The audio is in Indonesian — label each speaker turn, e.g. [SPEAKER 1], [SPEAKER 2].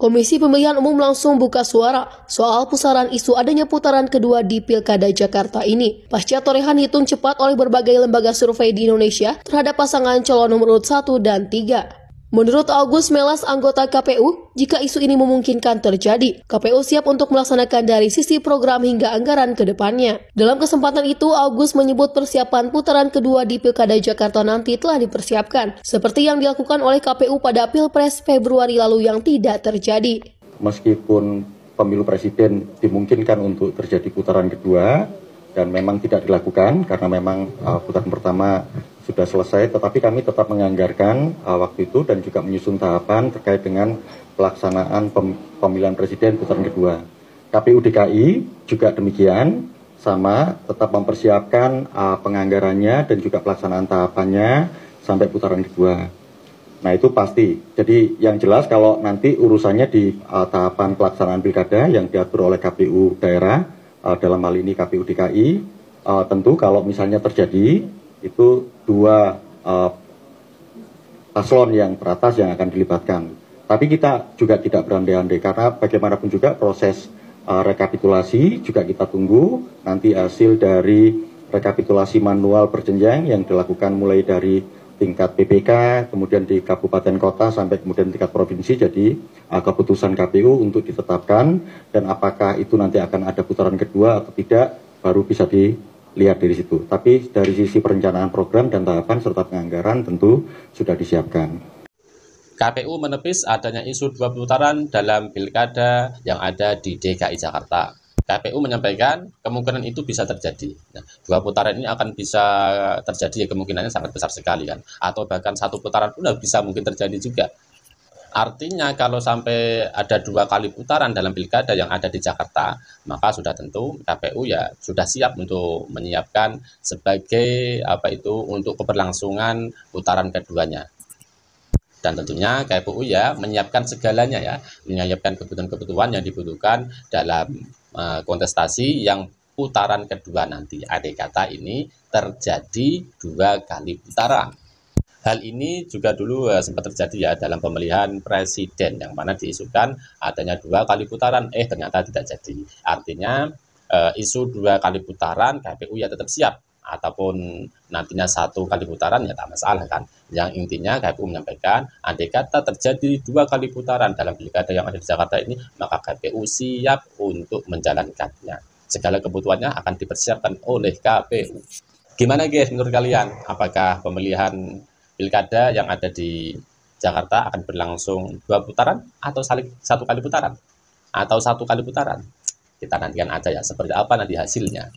[SPEAKER 1] Komisi Pemilihan Umum langsung buka suara soal pusaran isu adanya putaran kedua di Pilkada Jakarta ini. Pasca torehan hitung cepat oleh berbagai lembaga survei di Indonesia terhadap pasangan calon nomor urut 1 dan 3. Menurut August Melas, anggota KPU, jika isu ini memungkinkan terjadi, KPU siap untuk melaksanakan dari sisi program hingga anggaran ke depannya. Dalam kesempatan itu, August menyebut persiapan putaran kedua di Pilkada Jakarta nanti telah dipersiapkan, seperti yang dilakukan oleh KPU pada Pilpres Februari lalu yang tidak terjadi.
[SPEAKER 2] Meskipun pemilu presiden dimungkinkan untuk terjadi putaran kedua, dan memang tidak dilakukan karena memang putaran pertama sudah selesai, tetapi kami tetap menganggarkan waktu itu dan juga menyusun tahapan terkait dengan pelaksanaan pemilihan presiden putaran kedua. KPU DKI juga demikian, sama tetap mempersiapkan penganggarannya dan juga pelaksanaan tahapannya sampai putaran kedua. Nah itu pasti. Jadi yang jelas kalau nanti urusannya di tahapan pelaksanaan pilkada yang diatur oleh KPU daerah, dalam hal ini KPU DKI, tentu kalau misalnya terjadi itu dua paslon yang teratas yang akan dilibatkan. Tapi kita juga tidak berandai-andai karena bagaimanapun juga proses rekapitulasi juga kita tunggu nanti hasil dari rekapitulasi manual berjenjang yang dilakukan mulai dari tingkat PPK, kemudian di kabupaten kota sampai kemudian tingkat provinsi. Jadi keputusan KPU untuk ditetapkan dan apakah itu nanti akan ada putaran kedua atau tidak baru bisa dilihat dari situ. Tapi dari sisi perencanaan program dan tahapan serta penganggaran tentu sudah disiapkan.
[SPEAKER 3] KPU menepis adanya isu dua putaran dalam pilkada yang ada di DKI Jakarta. KPU menyampaikan kemungkinan itu bisa terjadi. Nah, dua putaran ini akan bisa terjadi ya, kemungkinannya sangat besar sekali kan. Atau bahkan satu putaran pun bisa mungkin terjadi juga. Artinya kalau sampai ada dua kali putaran dalam pilkada yang ada di Jakarta, maka sudah tentu KPU ya sudah siap untuk menyiapkan sebagai untuk keberlangsungan putaran keduanya. Dan tentunya KPU ya menyiapkan segalanya ya, menyiapkan kebutuhan-kebutuhan yang dibutuhkan dalam kontestasi yang putaran kedua nanti. Andai kata ini terjadi dua kali putaran. Hal ini juga dulu sempat terjadi ya dalam pemilihan presiden yang mana diisukan adanya dua kali putaran, ternyata tidak jadi. Artinya isu dua kali putaran KPU ya tetap siap, ataupun nantinya satu kali putaran ya tak masalah kan. Yang intinya KPU menyampaikan andai kata terjadi dua kali putaran dalam pilkada yang ada di Jakarta ini, maka KPU siap untuk menjalankannya. Segala kebutuhannya akan dipersiapkan oleh KPU. Gimana guys menurut kalian? Apakah pemilihan pilkada yang ada di Jakarta akan berlangsung dua putaran atau satu kali putaran? Atau satu kali putaran? Kita nantikan aja ya seperti apa nanti hasilnya.